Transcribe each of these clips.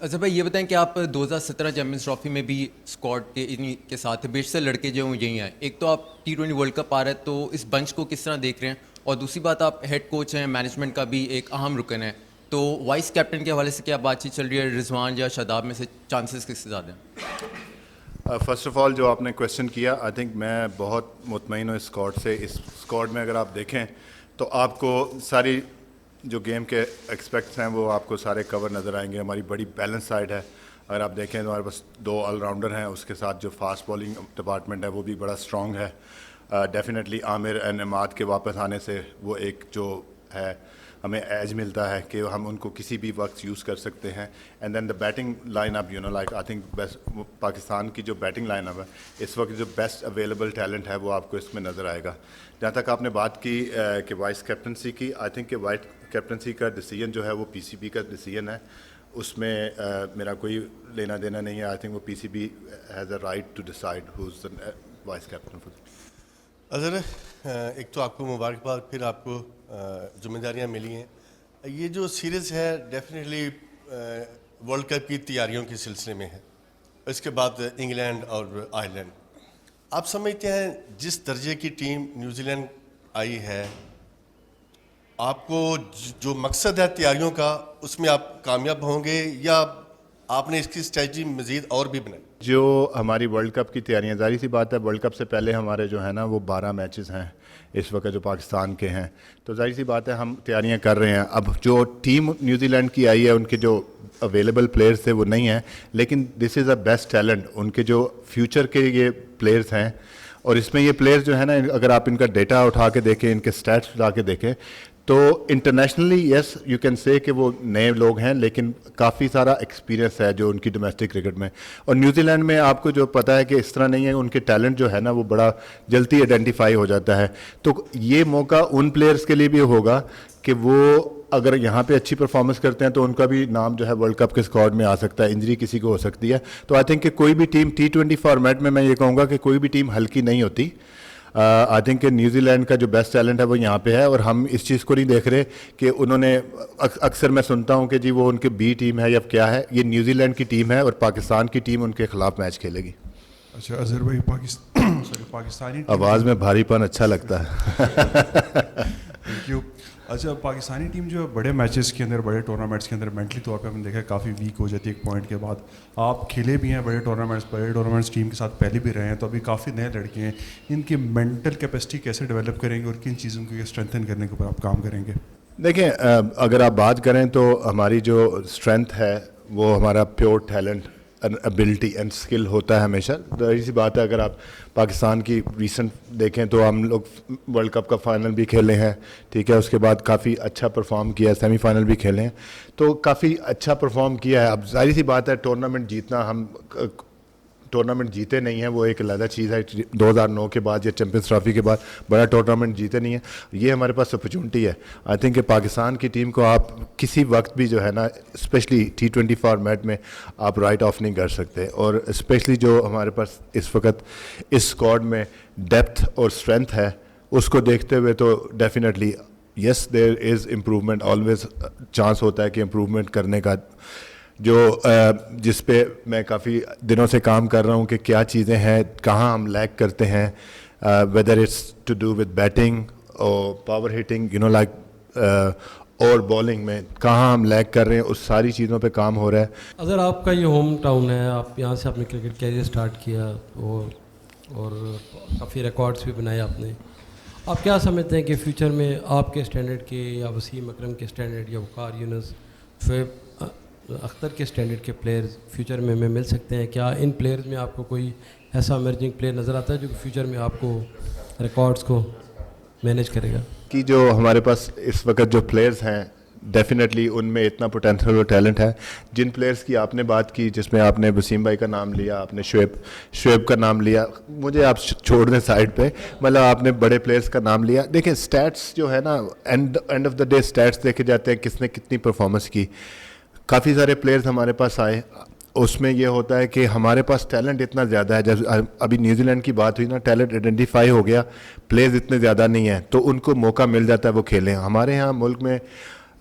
اظہر بھائی یہ بتائیں کہ آپ 2017 چیمپئنز ٹرافی میں بھی اسکواڈ کے انہیں کے ساتھ تھے، بیشتر لڑکے جو ہیں یہی ہیں. ایک تو آپ T20 ورلڈ کپ آ رہا ہے تو اس بنچ کو کس طرح دیکھ رہے ہیں، اور دوسری بات آپ ہیڈ کوچ ہیں، مینجمنٹ کا بھی ایک اہم رکن ہے، تو وائس کیپٹن کے حوالے سے کیا بات چیت چل رہی ہے؟ رضوان یا شاداب میں سے چانسز کس سے زیادہ ہیں؟ فرسٹ آف آل جو آپ نے کویشچن کیا، آئی تھنک میں بہت مطمئن ہوں اس اسکواڈ سے. اس اسکواڈ میں اگر آپ دیکھیں تو آپ کو ساری جو گیم کے ایکسپیکٹس ہیں وہ آپ کو سارے کور نظر آئیں گے. ہماری بڑی بیلنس سائڈ ہے. اگر آپ دیکھیں تو ہمارے پاس 2 آل راؤنڈر ہیں، اس کے ساتھ جو فاسٹ بالنگ ڈپارٹمنٹ ہے وہ بھی بڑا اسٹرانگ ہے. ڈیفینیٹلی عامر اینڈ عماد کے واپس آنے سے وہ ایک جو ہے ہمیں ایج ملتا ہے کہ ہم ان کو کسی بھی وقت یوز کر سکتے ہیں. And then the batting line up like I think best Pakistan کی جو بیٹنگ لائن اپ ہے اس وقت جو بیسٹ اویلیبل ٹیلنٹ ہے وہ آپ کو اس میں نظر آئے گا. جہاں تک آپ نے بات کی کہ وائس کیپٹنسی کی، آئی تھنک کہ وائس کیپٹنسی کا ڈیسیجن جو ہے وہ پی سی بی کا ڈیسیجن ہے. اس میں میرا کوئی لینا دینا نہیں ہے. آئی تھنک وہ P C B has a right to decide who is the vice captain. Azhar ایک تو آپ کو مبارکباد، پھر آپ کو ذمہ داریاں ملی ہیں. یہ جو سیریز ہے ڈیفینیٹلی ورلڈ کپ کی تیاریوں کے سلسلے میں ہے. اس کے بعد انگلینڈ اور آئرلینڈ. آپ سمجھتے ہیں جس درجے کی ٹیم نیوزی لینڈ آئی ہے، آپ کو جو مقصد ہے تیاریوں کا اس میں آپ کامیاب ہوں گے، یا آپ نے اس کی اسٹریٹجی مزید اور بھی بنائی؟ جو ہماری ورلڈ کپ کی تیاریاں، ظاہر سی بات ہے ورلڈ کپ سے پہلے ہمارے جو ہے نا وہ 12 میچز ہیں اس وقت جو پاکستان کے ہیں، تو ظاہر سی بات ہے ہم تیاریاں کر رہے ہیں. اب جو ٹیم نیوزی لینڈ کی آئی ہے ان کے جو اویلیبل پلیئرز تھے وہ نہیں ہیں، لیکن دس از اے بیسٹ ٹیلنٹ. ان کے جو فیوچر کے یہ پلیئرز ہیں، اور اس میں یہ پلیئرز جو ہے نا اگر آپ ان کا ڈیٹا اٹھا کے دیکھیں، ان کے اسٹیٹس اٹھا کے دیکھیں تو internationally yes you can say کہ وہ نئے لوگ ہیں، لیکن کافی سارا ایکسپیرینس ہے جو ان کی ڈومیسٹک کرکٹ میں. اور نیوزی لینڈ میں آپ کو جو پتہ ہے کہ اس طرح نہیں ہے، ان کے ٹیلنٹ جو ہے نا وہ بڑا جلدی آئیڈینٹیفائی ہو جاتا ہے. تو یہ موقع ان پلیئرز کے لیے بھی ہوگا کہ وہ اگر یہاں پہ اچھی پرفارمنس کرتے ہیں تو ان کا بھی نام جو ہے ورلڈ کپ کے اسکواڈ میں آ سکتا ہے. انجری کسی کو ہو سکتی ہے. تو آئی تھنک کہ کوئی بھی ٹیم T20 فارمیٹ میں یہ کہوں گا کہ کوئی بھی ٹیم ہلکی نہیں ہوتی. آئی تھنک کہ نیوزی لینڈ کا جو بیسٹ ٹیلنٹ ہے وہ یہاں پہ ہے، اور ہم اس چیز کو نہیں دیکھ رہے کہ انہوں نے اکثر میں سنتا ہوں کہ جی وہ ان کی بی ٹیم ہے یا کیا ہے. یہ نیوزی لینڈ کی ٹیم ہے اور پاکستان کی ٹیم ان کے خلاف میچ کھیلے گی. اچھا اظہر بھائی، پاکستانی آواز میں بھاری پن اچھا لگتا ہے. Thank you. اچھا، پاکستانی ٹیم جو بڑے میچز کے اندر، بڑے ٹورنامنٹس کے اندر مینٹلی طور پہ ہم نے دیکھا کافی ویک ہو جاتی ہے ایک پوائنٹ کے بعد. آپ کھیلے بھی ہیں بڑے ٹورنامنٹس ٹیم کے ساتھ پہلے بھی رہے ہیں، تو ابھی کافی نئے لڑکے ہیں. ان کی مینٹل کیپیسٹی کیسے ڈیولپ کریں گے اور کن چیزوں کو اسٹرینتھن کرنے کے اوپر آپ کام کریں گے؟ دیکھیں، اگر آپ بات کریں تو ہماری جو اسٹرینتھ ہے وہ ہمارا pure talent, ability and skill ہوتا ہے ہمیشہ. ظاہر سی بات ہے اگر آپ پاکستان کی ریسنٹ دیکھیں تو ہم لوگ ورلڈ کپ کا فائنل بھی کھیلے ہیں، ٹھیک ہے، اس کے بعد کافی اچھا پرفارم کیا ہے، سیمی فائنل بھی کھیلے ہیں، تو کافی اچھا پرفارم کیا ہے. اب ظاہر سی بات ہے ٹورنامنٹ جیتنا، ہم ٹورنامنٹ جیتے نہیں ہیں وہ ایک علیحدہ چیز ہے. 2009 کے بعد یا چیمپئنز ٹرافی کے بعد بڑا ٹورنامنٹ جیتے نہیں ہیں، یہ ہمارے پاس اپرچونٹی ہے. آئی تھنک کہ پاکستان کی ٹیم کو آپ کسی وقت بھی جو ہے نا اسپیشلی T20 فارمیٹ میں آپ رائٹ آف نہیں کر سکتے. اور اسپیشلی جو ہمارے پاس اس وقت اس اسکواڈ میں ڈیپتھ اور اسٹرینتھ ہے اس کو دیکھتے ہوئے تو ڈیفینیٹلی یس دیر از امپروومنٹ، آلویز چانس ہوتا ہے کہ امپروومنٹ کرنے کا، جو جس پہ میں کافی دنوں سے کام کر رہا ہوں کہ کیا چیزیں ہیں، کہاں ہم لیک کرتے ہیں، whether it's to do with batting اور پاور ہٹنگ لائک اور بالنگ میں کہاں ہم لیک کر رہے ہیں، اس ساری چیزوں پہ کام ہو رہا ہے. اگر آپ کا یہ ہوم ٹاؤن ہے، آپ یہاں سے اپنے کرکٹ کیریئر سٹارٹ کیا اور کافی ریکارڈز بھی بنائے آپ نے، آپ کیا سمجھتے ہیں کہ فیوچر میں آپ کے اسٹینڈرڈ کے یا وسیم اکرم کے اسٹینڈرڈ یا وقار یونس، شعیب اختر کے اسٹینڈرڈ کے پلیئرز فیوچر میں مل سکتے ہیں؟ کیا ان پلیئرز میں آپ کو کوئی ایسا ایمرجنگ پلیئر نظر آتا ہے جو فیوچر میں آپ کو ریکارڈز کو مینیج کرے گا؟ کہ جو ہمارے پاس اس وقت جو پلیئرز ہیں ڈیفینیٹلی ان میں اتنا پوٹینشیل اور ٹیلنٹ ہے. جن پلیئرز کی آپ نے بات کی، جس میں آپ نے وسیم بھائی کا نام لیا، آپ نے شعیب کا نام لیا، مجھے آپ چھوڑ دیں سائڈ پہ، مطلب آپ نے بڑے پلیئرز کا نام لیا. دیکھیں سٹیٹس جو ہے نا end of the day status دیکھے جاتے ہیں کس نے کتنی پرفارمنس کی. کافی سارے پلیئرز ہمارے پاس آئے، اس میں یہ ہوتا ہے کہ ہمارے پاس ٹیلنٹ اتنا زیادہ ہے. جب ابھی نیوزی لینڈ کی بات ہوئی نا، ٹیلنٹ آئیڈینٹیفائی ہو گیا، پلیئرز اتنے زیادہ نہیں ہیں تو ان کو موقع مل جاتا ہے وہ کھیلیں. ہمارے ہاں ملک میں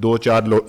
2-4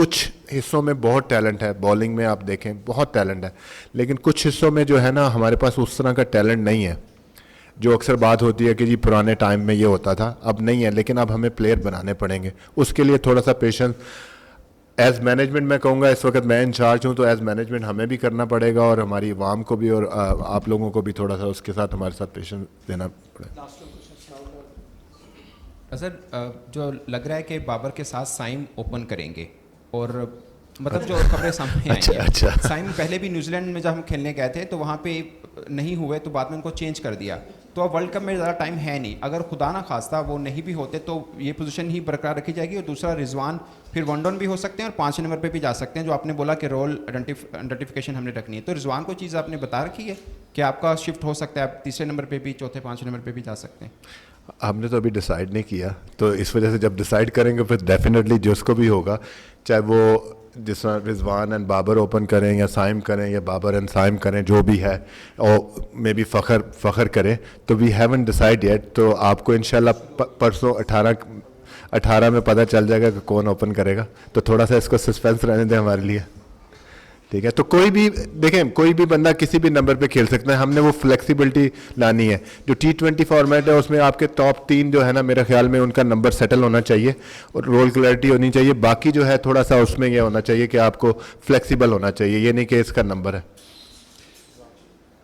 کچھ حصوں میں بہت ٹیلنٹ ہے, بولنگ میں آپ دیکھیں بہت ٹیلنٹ ہے, لیکن کچھ حصوں میں جو ہے نا ہمارے پاس اس طرح کا ٹیلنٹ نہیں ہے. جو اکثر بات ہوتی ہے کہ جی پرانے ٹائم میں یہ ہوتا تھا, اب نہیں ہے, لیکن اب ہمیں پلیئر بنانے پڑیں گے. اس کے لیے تھوڑا سا پیشنس ایز مینجمنٹ میں کہوں گا, اس وقت میں انچارج ہوں, تو ایز مینجمنٹ ہمیں بھی کرنا پڑے گا, اور ہماری عوام کو بھی, اور آپ لوگوں کو بھی تھوڑا سا اس کے ساتھ ہمارے ساتھ پیشنس دینا پڑے گا. سر جو لگ رہا ہے کہ بابر کے ساتھ سائم اوپن کریں گے, اور مطلب جو خبریں سامنے آئی ہیں, سائم پہلے بھی نیوزی لینڈ میں جب ہم کھیلنے گئے تھے تو وہاں پہ نہیں ہوئے, تو بعد میں ان کو چینج کر دیا. تو اب ورلڈ کپ میں زیادہ ٹائم ہے نہیں, اگر خدا نہ خواستہ وہ نہیں بھی ہوتے تو یہ پوزیشن ہی برقرار رکھی جائے گی. اور دوسرا رضوان پھر ون ڈاؤن بھی ہو سکتے ہیں اور 5 نمبر پہ بھی جا سکتے ہیں, جو آپ نے بولا کہ رول آئیڈینٹیفیکیشن ہم نے رکھنی ہے. تو رضوان کو چیز آپ نے بتا رکھی ہے کہ آپ کا شفٹ ہو سکتا ہے, آپ 3 نمبر پہ بھی, 4 5 نمبر پہ بھی جا سکتے ہیں. ہم نے تو ابھی ڈیسائیڈ نہیں کیا, تو اس وجہ سے جب ڈیسائیڈ کریں گے پھر ڈیفینیٹلی جس کو بھی ہوگا, چاہے وہ جس طرح رضوان اینڈ بابر اوپن کریں یا سائم کریں یا بابر اینڈ سائم کریں, جو بھی ہے, اور مے بی فخر کریں, تو وی ہیون ڈیسائیڈ یٹ. تو آپ کو انشاءاللہ پرسوں 18 میں پتہ چل جائے گا کہ کون اوپن کرے گا. تو تھوڑا سا اس کو سسپینس رہنے دیں ہمارے لیے, ٹھیک ہے. تو کوئی بھی دیکھیں, کوئی بھی بندہ کسی بھی نمبر پہ کھیل سکتا ہے. ہم نے وہ فلیکسیبلٹی لانی ہے. جو T20 فارمیٹ ہے اس میں آپ کے ٹاپ 3 جو ہے نا, میرے خیال میں ان کا نمبر سیٹل ہونا چاہیے اور رول کلیئرٹی ہونی چاہیے. باقی جو ہے تھوڑا سا اس میں یہ ہونا چاہیے کہ آپ کو فلیکسیبل ہونا چاہیے, یہ نہیں کہ اس کا نمبر ہے.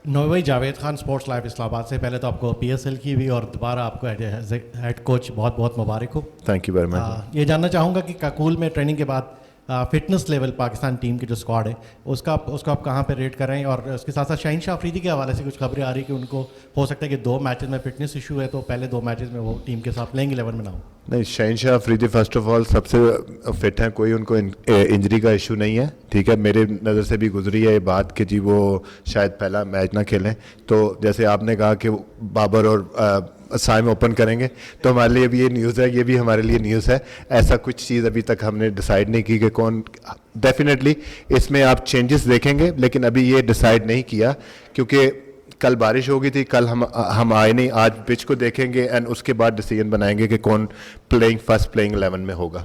نوبھائی جاوید خان, اسپورٹس لائف اسلام آباد سے پہلے تو آپ کو PSL کی بھی اور دوبارہ آپ کو ہیڈ کوچ بہت بہت مبارک ہو. Thank you very much. یہ جاننا چاہوں گا کہ کاکول میں ٹریننگ کے بعد فٹنس لیول پاکستان ٹیم کی جو اسکواڈ ہے اس کو آپ کہاں پہ ریٹ کر رہے ہیں, اور اس کے ساتھ ساتھ شاہین شاہ افریدی کے حوالے سے کچھ خبریں آ رہی کہ ان کو ہو سکتا ہے کہ 2 میچز میں فٹنس ایشو ہے, تو پہلے 2 میچز میں وہ ٹیم کے ساتھ پلینگ 11 میں نہ ہو. نہیں, شاہین شاہ افریدی فرسٹ آف آل سب سے فٹ ہیں, کوئی ان کو انجری کا ایشو نہیں ہے, ٹھیک ہے. میرے نظر سے بھی گزری ہے یہ بات کہ جی وہ شاید پہلا میچ نہ کھیلیں. تو جیسے آپ نے کہا کہ بابر اور سائم اوپن کریں گے, تو ہمارے لیے بھی یہ نیوز ہے, یہ بھی ہمارے لیے نیوز ہے. ایسا کچھ چیز ابھی تک ہم نے ڈیسائیڈ نہیں کی کہ کون. ڈیفینیٹلی اس میں آپ چینجز دیکھیں گے, لیکن ابھی یہ ڈیسائیڈ نہیں کیا کیونکہ کل بارش ہو گئی تھی, کل ہم آئے نہیں. آج پچ کو دیکھیں گے اینڈ اس کے بعد ڈیسیژن بنائیں گے کہ کون فرسٹ پلینگ 11 میں ہوگا.